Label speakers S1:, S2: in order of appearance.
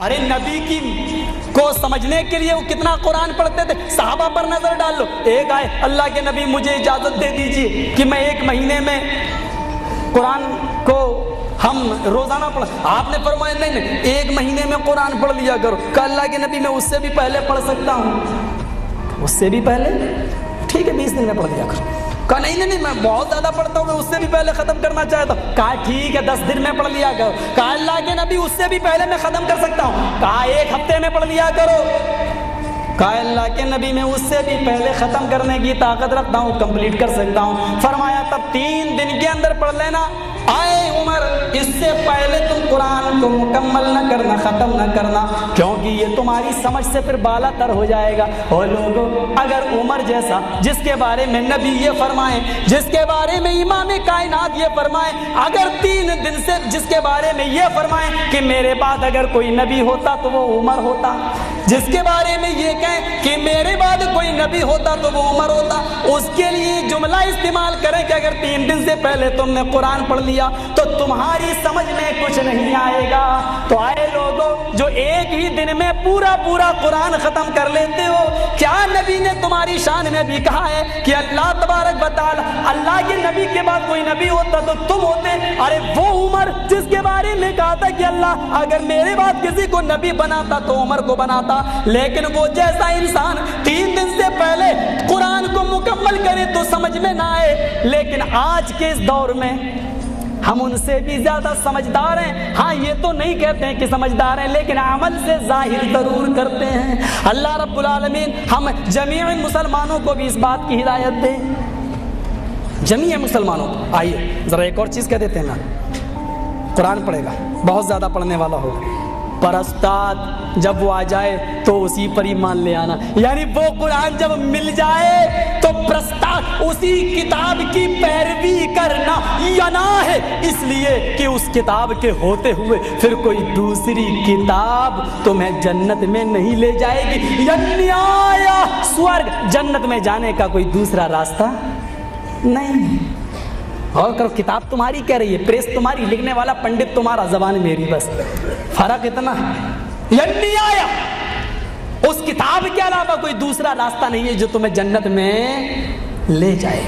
S1: ارے نبی کی کو سمجھنے کے لیے وہ کتنا قرآن پڑھتے تھے. صحابہ پر نظر ڈال لو. ایک آئے اللہ کے نبی مجھے اجازت دے دیجیے کہ میں 1 مہینے میں قرآن کو ہم روزانہ پڑھ. آپ نے فرمایا نہیں 1 مہینے میں قرآن پڑھ لیا کرو. کہ اللہ کے نبی میں اس سے بھی پہلے پڑھ سکتا ہوں. اس سے بھی پہلے ٹھیک ہے 20 دن میں پڑھ لیا کرو. کہا نہیں میں بہت زیادہ پڑھتا ہوں, میں اس سے بھی پہلے ختم کرنا چاہتا ہوں. کہا ٹھیک ہے 10 دن میں پڑھ لیا کرو. کہا اللہ کے نبی اس سے بھی پہلے میں ختم کر سکتا ہوں. کہا 1 ہفتے میں پڑھ لیا کرو. کہا اللہ کے نبی میں اس سے بھی پہلے ختم کرنے کی طاقت رکھتا ہوں, کمپلیٹ کر سکتا ہوں. فرمایا تب 3 دن کے اندر پڑھ لینا. آئے عمر اس سے پہلے تم قرآن کو مکمل نہ کرنا, ختم نہ کرنا, کیونکہ یہ تمہاری سمجھ سے پھر بالا تر ہو جائے گا. اور لوگوں اگر عمر جیسا جس کے بارے میں نبی یہ فرمائیں, جس کے بارے میں امام کائنات یہ فرمائیں, اگر 3 دن سے جس کے بارے میں یہ فرمائیں کہ میرے بعد اگر کوئی نبی ہوتا تو وہ عمر ہوتا, جس کے بارے میں یہ کہیں کہ میرے بعد کوئی نبی ہوتا تو وہ عمر ہوتا, اس کے لیے جملہ استعمال کریں کہ اگر 3 دن سے پہلے تم نے قرآن پڑھ لیا تو تمہاری سمجھ میں کچھ نہیں آئے گا. تو آئے لوگوں جو ایک ہی دن میں پورا قرآن ختم کر لیتے ہو, کیا نبی نے تمہاری شان میں بھی کہا ہے کہ اللہ تبارک و تعالی اللہ کے نبی کے بعد کوئی نبی ہوتا تو تم ہوتے؟ ارے وہ عمر جس کے بارے میں کہا تھا کہ اللہ اگر میرے بعد کسی کو نبی بناتا تو عمر کو بناتا, لیکن وہ جیسا انسان 3 دن سے پہلے قرآن کو مکمل کرے تو سمجھ میں نہ آئے. لیکن آج کے اس دور میں ہم ان سے بھی زیادہ سمجھدار ہیں. ہاں یہ تو نہیں کہتے ہیں کہ سمجھدار ہیں, لیکن عمل سے ظاہر ضرور کرتے ہیں. اللہ رب العالمین ہم جمیع مسلمانوں کو بھی اس بات کی ہدایت دے, جمیع مسلمانوں کو. آئیے ذرا ایک اور چیز کہہ دیتے ہیں نا, قرآن پڑھے گا بہت زیادہ پڑھنے والا ہوگا, پر استاد جب وہ آ جائے تو اسی پر ایمان لے آنا. یعنی وہ قرآن جب مل جائے تو پرستاد اسی کتاب کی پیروی کرنا ینا ہے, اس لیے کہ اس کتاب کے ہوتے ہوئے پھر کوئی دوسری کتاب تمہیں جنت میں نہیں لے جائے گی. یعنی آیا سورگ جنت میں جانے کا کوئی دوسرا راستہ نہیں. اور کرو کتاب تمہاری کہہ رہی ہے, پریس تمہاری, لکھنے والا پنڈت تمہارا, زبان میری, بس فرق اتنا ہے. یعنی آیا اس کتاب کے علاوہ کوئی دوسرا راستہ نہیں ہے جو تمہیں جنت میں لے جائے.